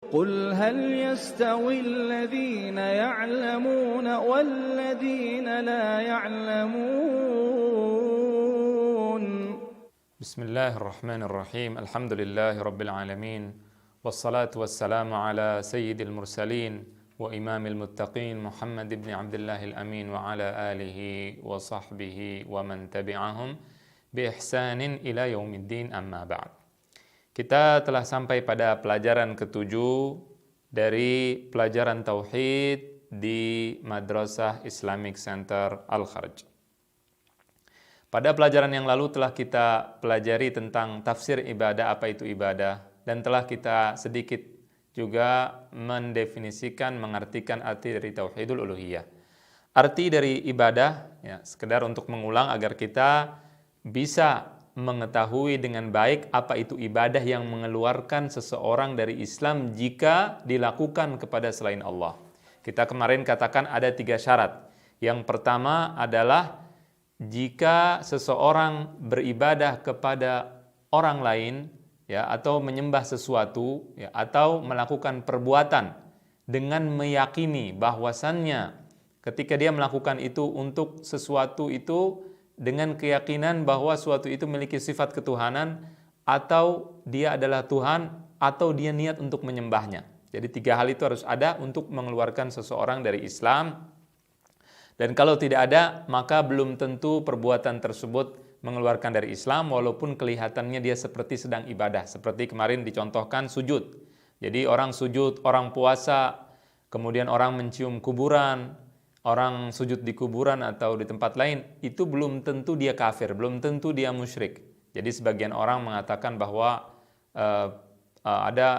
قل هل يستوي الذين يعلمون والذين لا يعلمون. بسم الله الرحمن الرحيم. الحمد لله رب العالمين، والصلاة والسلام على سيد المرسلين وإمام المتقين محمد بن عبد الله الأمين وعلى آله وصحبه ومن تبعهم بإحسان إلى يوم الدين. أما بعد. Kita telah sampai pada pelajaran ketujuh dari pelajaran Tauhid di Madrasah Islamic Center Al-Kharj. Pada pelajaran yang lalu telah kita pelajari tentang tafsir ibadah, apa itu ibadah, dan telah kita sedikit juga mendefinisikan, mengartikan arti dari Tauhidul Uluhiyah. Arti dari ibadah, ya, sekedar untuk mengulang agar kita bisa mengetahui dengan baik apa itu ibadah yang mengeluarkan seseorang dari Islam jika dilakukan kepada selain Allah. Kita kemarin katakan ada 3 syarat. Yang pertama adalah jika seseorang beribadah kepada orang lain, ya, atau menyembah sesuatu, ya, atau melakukan perbuatan dengan meyakini bahwasannya ketika dia melakukan itu untuk sesuatu itu dengan keyakinan bahwa suatu itu memiliki sifat ketuhanan, atau dia adalah Tuhan, atau dia niat untuk menyembahnya. Jadi 3 hal itu harus ada untuk mengeluarkan seseorang dari Islam. Dan kalau tidak ada, maka belum tentu perbuatan tersebut mengeluarkan dari Islam, walaupun kelihatannya dia seperti sedang ibadah. Seperti kemarin dicontohkan sujud. Jadi orang sujud, orang puasa, kemudian orang mencium kuburan, orang sujud di kuburan atau di tempat lain, itu belum tentu dia kafir, belum tentu dia musyrik. Jadi sebagian orang mengatakan bahwa ada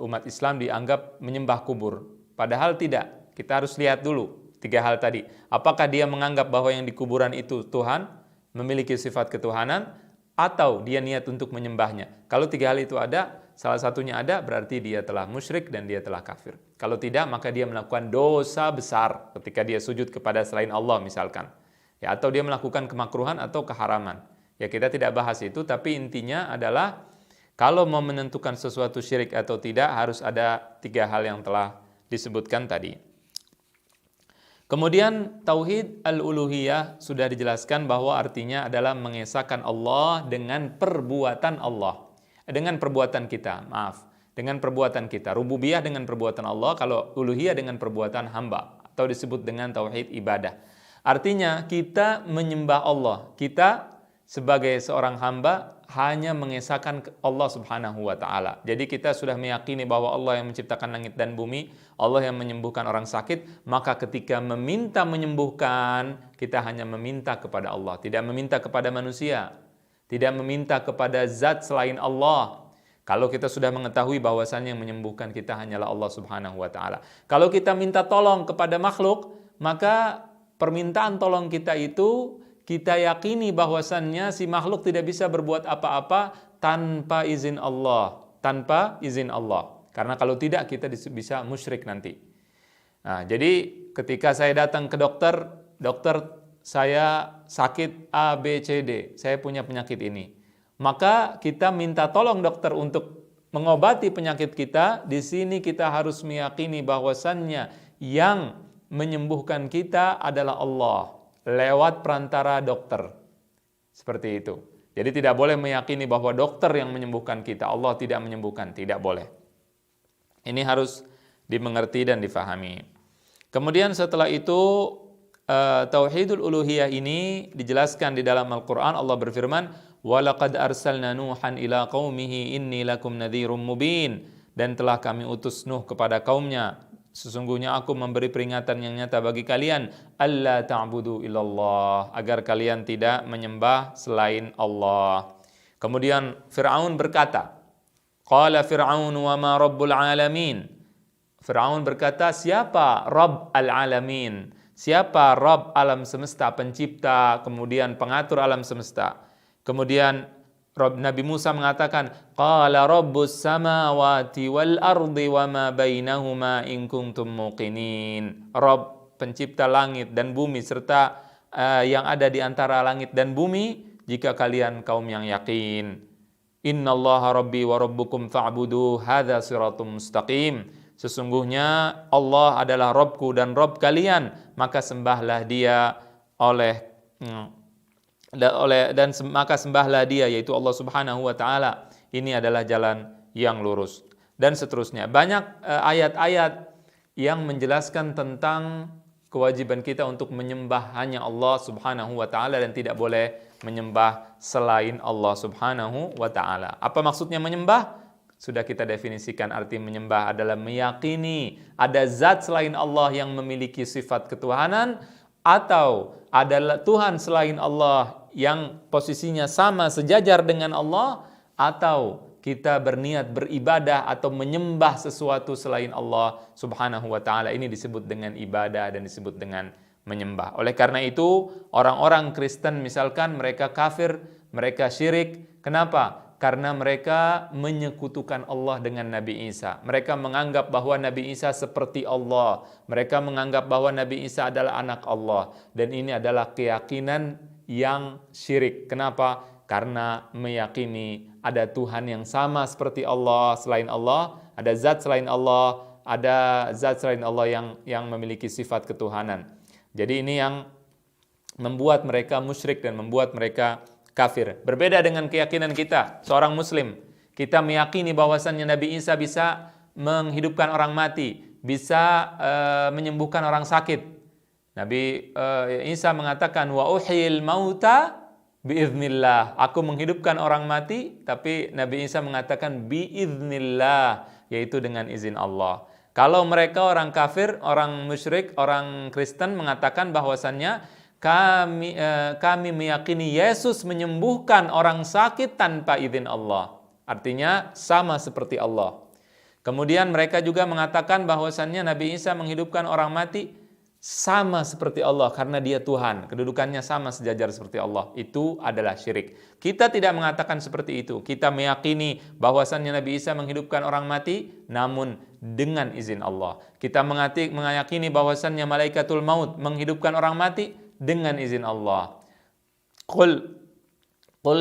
umat Islam dianggap menyembah kubur. Padahal tidak. Kita harus lihat dulu 3 hal tadi. Apakah dia menganggap bahwa yang di kuburan itu Tuhan, memiliki sifat ketuhanan, atau dia niat untuk menyembahnya. Kalau 3 hal itu ada, salah satunya ada, berarti dia telah musyrik dan dia telah kafir. Kalau tidak, maka dia melakukan dosa besar ketika dia sujud kepada selain Allah misalkan. Ya, atau dia melakukan kemakruhan atau keharaman. Ya, kita tidak bahas itu, tapi intinya adalah kalau mau menentukan sesuatu syirik atau tidak, harus ada 3 hal yang telah disebutkan tadi. Kemudian Tauhid Al-Uluhiyah sudah dijelaskan bahwa artinya adalah mengesahkan Allah dengan perbuatan Allah. Dengan perbuatan kita, dengan perbuatan kita. Rububiyah dengan perbuatan Allah, kalau uluhiyah dengan perbuatan hamba, atau disebut dengan tauhid ibadah. Artinya kita menyembah Allah. Kita sebagai seorang hamba hanya mengesahkan Allah Subhanahu wa taala. Jadi kita sudah meyakini bahwa Allah yang menciptakan langit dan bumi, Allah yang menyembuhkan orang sakit, maka ketika meminta menyembuhkan, kita hanya meminta kepada Allah, tidak meminta kepada manusia. Tidak meminta kepada zat selain Allah. Kalau kita sudah mengetahui bahwasannya yang menyembuhkan kita hanyalah Allah Subhanahu wa taala. Kalau kita minta tolong kepada makhluk, maka permintaan tolong kita itu kita yakini bahwasannya si makhluk tidak bisa berbuat apa-apa tanpa izin Allah, tanpa izin Allah. Karena kalau tidak kita bisa musyrik nanti. Nah, jadi ketika saya datang ke dokter, saya sakit A, B, C, D. Saya punya penyakit ini. Maka kita minta tolong dokter untuk mengobati penyakit kita. Di sini kita harus meyakini bahwasannya yang menyembuhkan kita adalah Allah lewat perantara dokter. Seperti itu. Jadi tidak boleh meyakini bahwa dokter yang menyembuhkan kita, Allah tidak menyembuhkan. Tidak boleh. Ini harus dimengerti dan difahami. Kemudian setelah itu Tauhidul Uluhiyah ini dijelaskan di dalam Al-Quran. Allah berfirman, وَلَقَدْ أَرْسَلْنَا نُوحًا إِلَىٰ قَوْمِهِ إِنِّي لَكُمْ نَذِيرٌ مُبِينٌ. Dan telah kami utus Nuh kepada kaumnya, sesungguhnya aku memberi peringatan yang nyata bagi kalian, أَلَّا تَعْبُدُوا إِلَّا اللَّهِ, agar kalian tidak menyembah selain Allah. Kemudian Fir'aun berkata, قَالَ فِرْعَوْنُ وَمَا رَبُّ الْعَالَمِينَ. Fir'aun berkata, siapa Rabb al-Alamin? Siapa Rabb alam semesta, pencipta, kemudian pengatur alam semesta? Kemudian Nabi Musa mengatakan, Qala Rabbus samawati wal ardi wa ma bainahuma in kuntum muqinin. Rabb pencipta langit dan bumi serta yang ada di antara langit dan bumi jika kalian kaum yang yakin. Innallaha rabbi wa rabbukum fa'budu hadza siratum mustaqim. Sesungguhnya Allah adalah Rabbku dan Rabb kalian, maka sembahlah Dia maka sembahlah Dia, yaitu Allah Subhanahu wa taala. Ini adalah jalan yang lurus. Dan seterusnya. Banyak ayat-ayat yang menjelaskan tentang kewajiban kita untuk menyembah hanya Allah Subhanahu wa taala dan tidak boleh menyembah selain Allah Subhanahu wa taala. Apa maksudnya menyembah? Sudah kita definisikan, arti menyembah adalah meyakini ada zat selain Allah yang memiliki sifat ketuhanan, atau adalah Tuhan selain Allah yang posisinya sama sejajar dengan Allah, atau kita berniat beribadah atau menyembah sesuatu selain Allah Subhanahu wa taala. Ini disebut dengan ibadah dan disebut dengan menyembah. Oleh karena itu, orang-orang Kristen misalkan mereka kafir, mereka syirik. Kenapa? Karena mereka menyekutukan Allah dengan Nabi Isa. Mereka menganggap bahwa Nabi Isa seperti Allah. Mereka menganggap bahwa Nabi Isa adalah anak Allah. Dan ini adalah keyakinan yang syirik. Kenapa? Karena meyakini ada Tuhan yang sama seperti Allah, selain Allah, ada zat selain Allah, ada zat selain Allah yang memiliki sifat ketuhanan. Jadi ini yang membuat mereka musyrik dan membuat mereka kafir. Berbeda dengan keyakinan kita, seorang muslim. Kita meyakini bahwasannya Nabi Isa bisa menghidupkan orang mati, bisa menyembuhkan orang sakit. Nabi Isa mengatakan, wa uhyil mauta biiznillah. Aku menghidupkan orang mati, tapi Nabi Isa mengatakan biiznillah, yaitu dengan izin Allah. Kalau mereka orang kafir, orang musyrik, orang Kristen mengatakan bahwasannya kami meyakini Yesus menyembuhkan orang sakit tanpa izin Allah. Artinya sama seperti Allah. Kemudian mereka juga mengatakan bahwasannya Nabi Isa menghidupkan orang mati sama seperti Allah karena Dia Tuhan. Kedudukannya sama sejajar seperti Allah. Itu adalah syirik. Kita tidak mengatakan seperti itu. Kita meyakini bahwasannya Nabi Isa menghidupkan orang mati namun dengan izin Allah. Kita meyakini bahwasannya malaikatul maut menghidupkan orang mati dengan izin Allah. Qul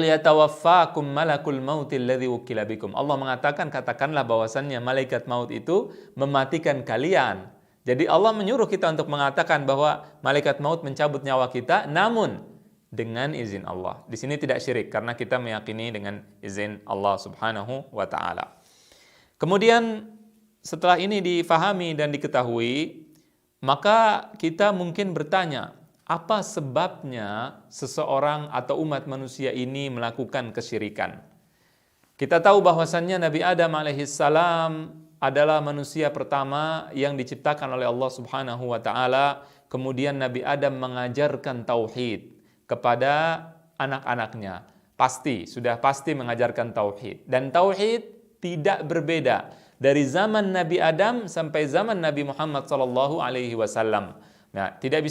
yatawaffakum malakul mautil ladzi wukila bikum. Allah mengatakan, katakanlah bahwasannya malaikat maut itu mematikan kalian. Jadi Allah menyuruh kita untuk mengatakan bahwa malaikat maut mencabut nyawa kita, namun dengan izin Allah. Di sini tidak syirik karena kita meyakini dengan izin Allah Subhanahu wa taala. Kemudian setelah ini difahami dan diketahui, maka kita mungkin bertanya, apa sebabnya seseorang atau umat manusia ini melakukan kesyirikan? Kita tahu bahwasannya Nabi Adam alaihissalam adalah manusia pertama yang diciptakan oleh Allah Subhanahu wa taala. Kemudian Nabi Adam mengajarkan tauhid kepada anak-anaknya. Sudah pasti mengajarkan tauhid. Dan tauhid tidak berbeda dari zaman Nabi Adam sampai zaman Nabi Muhammad sallallahu alaihi wasallam. Nah, tidak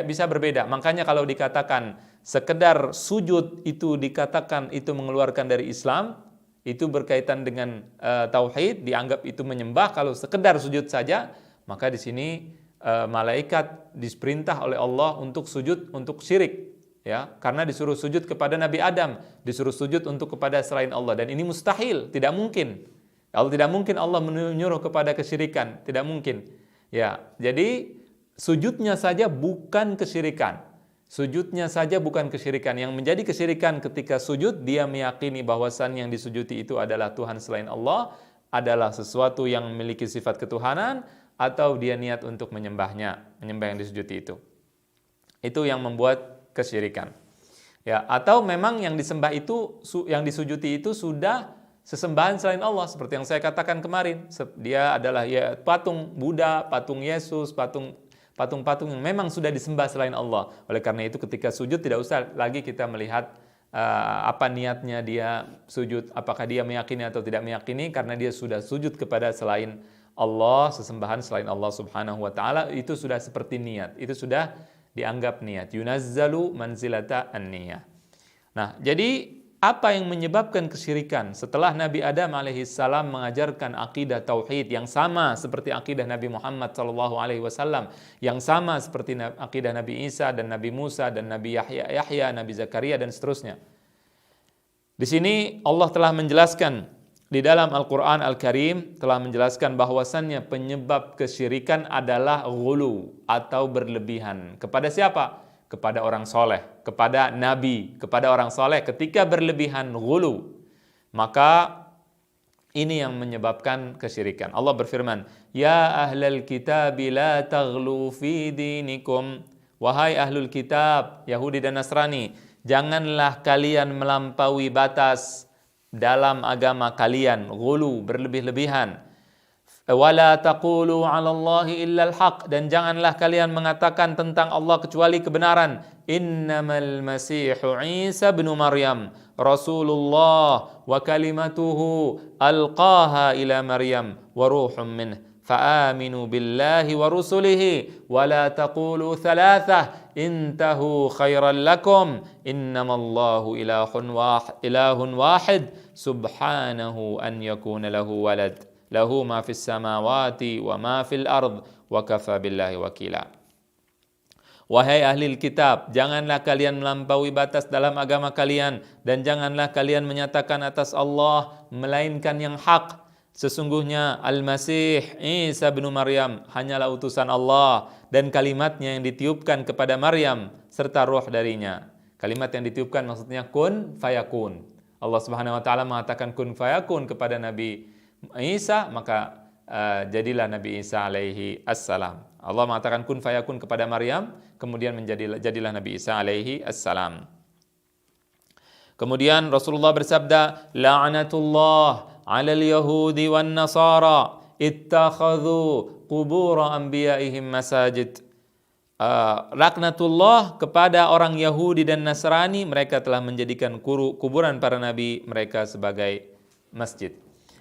bisa berbeda. Makanya kalau dikatakan sekedar sujud itu dikatakan itu mengeluarkan dari Islam, itu berkaitan dengan tauhid, dianggap itu menyembah. Kalau sekedar sujud saja, maka di sini malaikat diperintah oleh Allah untuk sujud untuk syirik, ya, karena disuruh sujud kepada Nabi Adam, disuruh sujud untuk kepada selain Allah, dan ini mustahil, tidak mungkin. Kalau tidak mungkin Allah menyuruh kepada kesyirikan, tidak mungkin. Ya, jadi sujudnya saja bukan kesyirikan. Sujudnya saja bukan kesyirikan. Yang menjadi kesyirikan ketika sujud, dia meyakini bahwasan yang disujudi itu adalah Tuhan selain Allah, adalah sesuatu yang memiliki sifat ketuhanan, atau dia niat untuk menyembahnya, menyembah yang disujudi itu. Itu yang membuat kesyirikan. Ya, atau memang yang disembah itu, yang disujudi itu sudah sesembahan selain Allah, seperti yang saya katakan kemarin. Dia adalah ya patung Buddha, patung Yesus, patung-patung yang memang sudah disembah selain Allah. Oleh karena itu ketika sujud tidak usah lagi kita melihat apa niatnya dia sujud, apakah dia meyakini atau tidak meyakini, karena dia sudah sujud kepada selain Allah, sesembahan selain Allah Subhanahu wa taala, itu sudah seperti niat, itu sudah dianggap niat. Yunazzalu manzilata an-niyah. Nah, jadi apa yang menyebabkan kesyirikan? Setelah Nabi Adam alaihissalam mengajarkan akidah tauhid yang sama seperti akidah Nabi Muhammad sallallahu alaihi wasallam, yang sama seperti akidah Nabi Isa dan Nabi Musa dan Nabi Yahya, Nabi Zakaria dan seterusnya. Di sini Allah telah menjelaskan di dalam Al-Quran Al-Karim telah menjelaskan bahwasannya penyebab kesyirikan adalah ghulu atau berlebihan. Kepada siapa? Kepada orang soleh, kepada nabi, kepada orang soleh. Ketika berlebihan ghulu, maka ini yang menyebabkan kesyirikan. Allah berfirman, Ya ahlal kitab la taghlu fi dinikum. Wahai ahlul kitab, Yahudi dan Nasrani, janganlah kalian melampaui batas dalam agama kalian, ghulu, berlebih-lebihan. Wala taqulu 'ala Allahi illa al-haq, dan janganlah kalian mengatakan tentang Allah kecuali kebenaran. Innamal masihu Isa bin Maryam Rasulullah wa kalimatuhu alqaha ila Maryam wa ruhum minhu. فآمنوا بالله ورسله ولا تقولوا ثلاثة انتهوا خيرا لكم إنما الله إله واحد سبحانه أن يكون له ولد له ما في السماوات وما في الأرض وكفى بالله وكيلا. Wahai ahli kitab, janganlah kalian melampaui batas dalam agama kalian, dan janganlah kalian menyatakan atas Allah melainkan yang hak. Sesungguhnya Al-Masih Isa bin Maryam hanyalah utusan Allah dan kalimatnya yang ditiupkan kepada Maryam serta roh darinya. Kalimat yang ditiupkan maksudnya kun fayakun. Allah Subhanahu wa taala mengatakan kun fayakun kepada Nabi Isa, maka jadilah Nabi Isa alaihi assalam. Allah mengatakan kun fayakun kepada Maryam, kemudian jadilah Nabi Isa alaihi assalam. Kemudian Rasulullah bersabda, la'natullah 'alal yahudi wan nasara ittakhadhu qubur anbiya'ihim masajid. Laknatullah kepada orang Yahudi dan Nasrani, mereka telah menjadikan kuburan para nabi mereka sebagai masjid.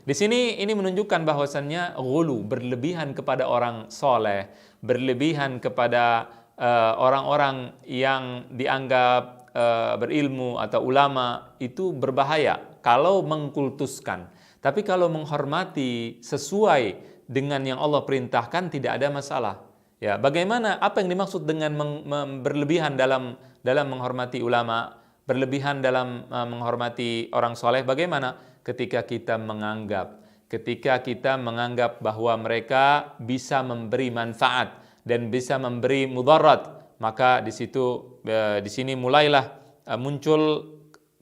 Di sini ini menunjukkan bahwasannya ghulu, berlebihan kepada orang soleh, berlebihan kepada orang-orang yang dianggap berilmu atau ulama, itu berbahaya kalau mengkultuskan. Tapi kalau menghormati sesuai dengan yang Allah perintahkan, tidak ada masalah. Ya, bagaimana, apa yang dimaksud dengan berlebihan dalam menghormati ulama, berlebihan dalam menghormati orang soleh? Bagaimana ketika kita menganggap bahwa mereka bisa memberi manfaat dan bisa memberi mudarat, maka di sini mulailah muncul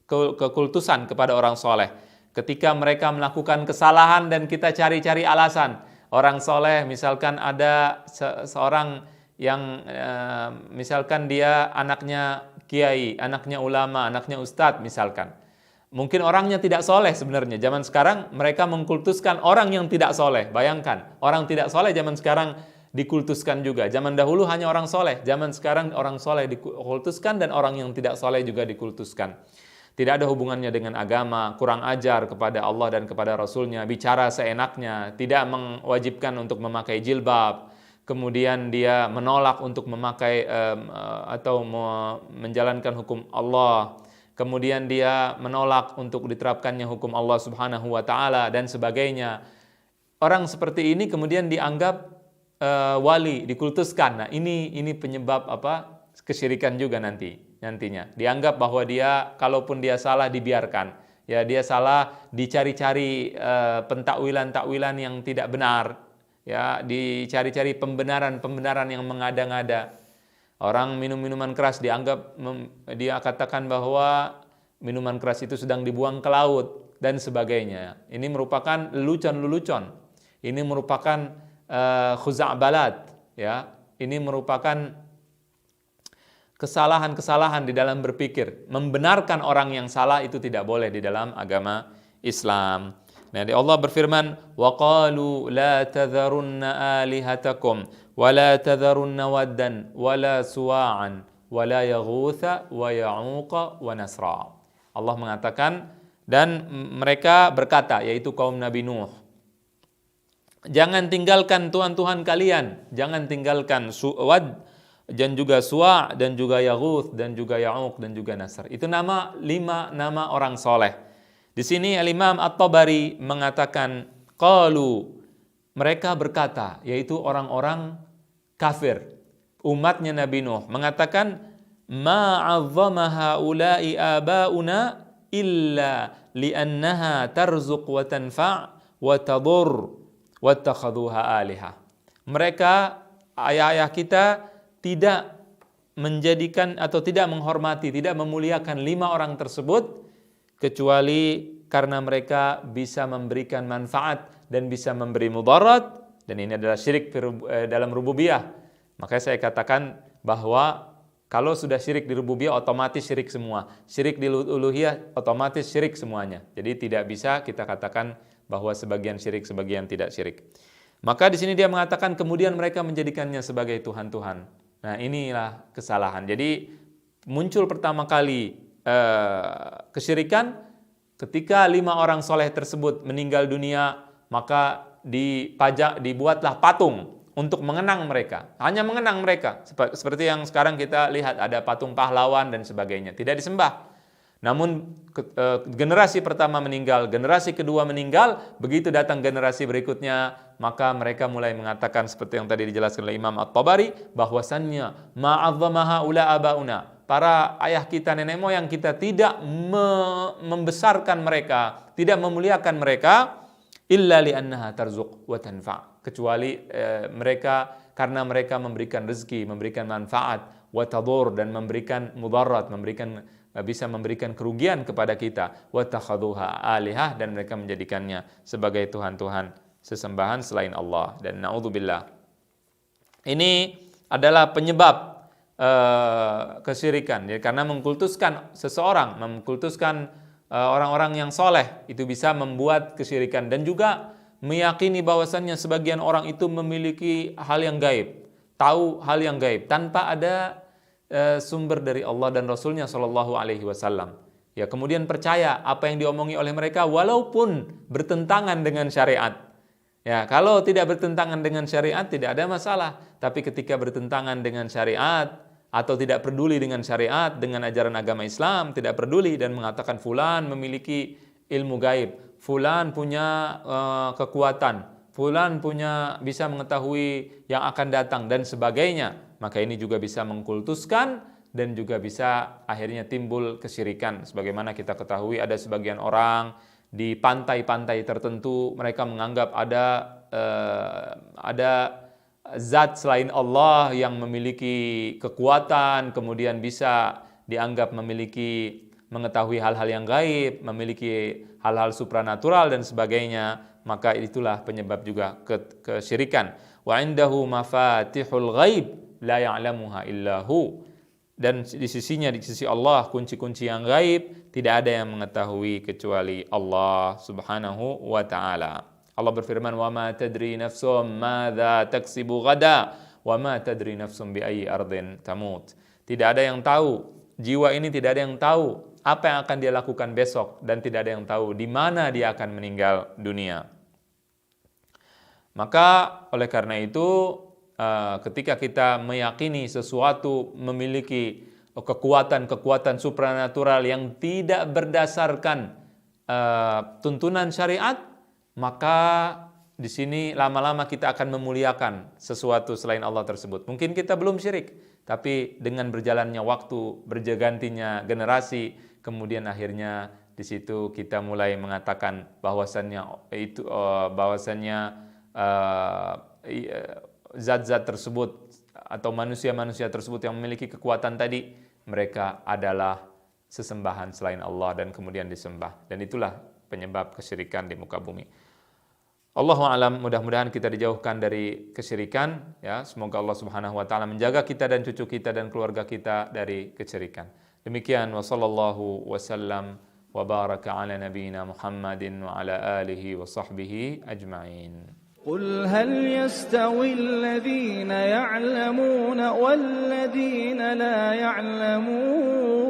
kekultusan kepada orang soleh. Ketika mereka melakukan kesalahan dan kita cari-cari alasan. Orang soleh, misalkan ada seorang yang misalkan dia anaknya kiai, anaknya ulama, anaknya ustadz misalkan. Mungkin orangnya tidak soleh sebenarnya. Zaman sekarang mereka mengkultuskan orang yang tidak soleh. Bayangkan, orang tidak soleh zaman sekarang dikultuskan juga. Zaman dahulu hanya orang soleh. Zaman sekarang orang soleh dikultuskan dan orang yang tidak soleh juga dikultuskan. Tidak ada hubungannya dengan agama, kurang ajar kepada Allah dan kepada Rasulnya, bicara seenaknya, tidak mewajibkan untuk memakai jilbab, kemudian dia menolak untuk memakai atau menjalankan hukum Allah, kemudian dia menolak untuk diterapkannya hukum Allah Subhanahu wa taala dan sebagainya. Orang seperti ini kemudian dianggap wali, dikultuskan. Nah, ini penyebab kesyirikan juga nantinya. Dianggap bahwa dia, kalaupun dia salah, dibiarkan. Ya, dia salah, dicari-cari pentakwilan yang tidak benar. Ya, dicari-cari pembenaran yang mengada-ngada. Orang minum minuman keras dianggap, dia katakan bahwa minuman keras itu sedang dibuang ke laut dan sebagainya. Ini merupakan lelucon. Ini merupakan khuza'balat. Ya, ini merupakan kesalahan-kesalahan di dalam berpikir. Membenarkan orang yang salah itu tidak boleh di dalam agama Islam. Nah, Allah berfirman, وَقَالُوا لَا تَذَرُنَّ آلِهَتَكُمْ وَلَا تَذَرُنَّ وَدًّا وَلَا سُوَاعًا وَلَا يَغُوثَ وَيَعُوقَ وَنَسْرًا. Allah mengatakan, dan mereka berkata, yaitu kaum Nabi Nuh, jangan tinggalkan Tuhan-Tuhan kalian, jangan tinggalkan Wad, dan juga Suwa', dan juga Yaghuth, dan juga Ya'uq, dan juga Nasr. Itu 5 nama orang soleh. Di sini Al-Imam At-Tabari mengatakan, qalu, mereka berkata, yaitu orang-orang kafir, umatnya Nabi Nuh, mengatakan, ma'azzama haula'i aba'una illa li'annaha tarzuq wa tanfa' wa tadur wattakhadhuha alihah. Mereka, ayah-ayah kita, tidak menjadikan atau tidak menghormati, tidak memuliakan 5 orang tersebut kecuali karena mereka bisa memberikan manfaat dan bisa memberi mudarat, dan ini adalah syirik dalam rububiyah. Makanya saya katakan bahwa kalau sudah syirik di rububiyah otomatis syirik semua. Syirik di uluhiyah otomatis syirik semuanya. Jadi tidak bisa kita katakan bahwa sebagian syirik, sebagian tidak syirik. Maka di sini dia mengatakan kemudian mereka menjadikannya sebagai Tuhan-Tuhan. Nah, inilah kesalahan. Jadi muncul pertama kali kesyirikan ketika 5 orang soleh tersebut meninggal dunia, maka dibuatlah patung untuk mengenang mereka. Hanya mengenang mereka. Seperti yang sekarang kita lihat, ada patung pahlawan dan sebagainya. Tidak disembah. Namun generasi pertama meninggal, generasi kedua meninggal, begitu datang generasi berikutnya, maka mereka mulai mengatakan seperti yang tadi dijelaskan oleh Imam At-Tabari, bahwasannya ma'azzamaha ula abauna, para ayah kita, nenek moyang kita tidak membesarkan mereka, tidak memuliakan mereka, illa li'annaha tarzuq wa tanfa', kecuali mereka karena mereka memberikan rezeki, memberikan manfaat, wa tadur, dan memberikan mudarat, bisa memberikan kerugian kepada kita, wa takhadhuha alihah, dan mereka menjadikannya sebagai tuhan-tuhan sesembahan selain Allah. Dan naudzubillah, ini adalah penyebab kesyirikan. Jadi karena mengkultuskan seseorang, mengkultuskan orang-orang yang soleh, itu bisa membuat kesyirikan. Dan juga meyakini bahwasannya sebagian orang itu memiliki hal yang gaib, tahu hal yang gaib tanpa ada sumber dari Allah dan Rasulnya Shallallahu Alaihi Wasallam. Ya, kemudian percaya apa yang diomongi oleh mereka walaupun bertentangan dengan syariat. Ya, kalau tidak bertentangan dengan syariat tidak ada masalah. Tapi ketika bertentangan dengan syariat atau tidak peduli dengan syariat, dengan ajaran agama Islam, tidak peduli dan mengatakan fulan memiliki ilmu gaib, fulan punya kekuatan, fulan bisa mengetahui yang akan datang dan sebagainya, maka ini juga bisa mengkultuskan dan juga bisa akhirnya timbul kesyirikan. Sebagaimana kita ketahui ada sebagian orang di pantai-pantai tertentu, mereka menganggap ada zat selain Allah yang memiliki kekuatan, kemudian bisa dianggap mengetahui hal-hal yang gaib, memiliki hal-hal supranatural dan sebagainya, maka itulah penyebab juga kesyirikan. Wa indahu mafatihul ghaib la ya'lamuha illahu, dan di sisi Allah kunci-kunci yang gaib tidak ada yang mengetahui kecuali Allah Subhanahu wa taala. Allah berfirman, wa ma tadri nafsum madza taksibu ghada wa ma tadri nafsum bi ayyi ardin tamut. Tidak ada yang tahu, jiwa ini tidak ada yang tahu apa yang akan dia lakukan besok, dan tidak ada yang tahu di mana dia akan meninggal dunia. Maka oleh karena itu ketika kita meyakini sesuatu memiliki kekuatan supranatural yang tidak berdasarkan tuntunan syariat, maka di sini lama-lama kita akan memuliakan sesuatu selain Allah tersebut. Mungkin kita belum syirik, tapi dengan berjalannya waktu, bergantinya generasi, kemudian akhirnya di situ kita mulai mengatakan bahwasannya zat-zat tersebut atau manusia-manusia tersebut yang memiliki kekuatan tadi, mereka adalah sesembahan selain Allah dan kemudian disembah. Dan itulah penyebab kesyirikan di muka bumi. Allahu a'lam, mudah-mudahan kita dijauhkan dari kesyirikan, ya. Semoga Allah Subhanahu wa taala menjaga kita dan cucu kita dan keluarga kita dari kesyirikan. Demikian, wa sallallahu wasallam wa baraka ala nabiyyina Muhammadin wa ala alihi wa sahbihi ajma'in. قل هل يستوي الذين يعلمون والذين لا يعلمون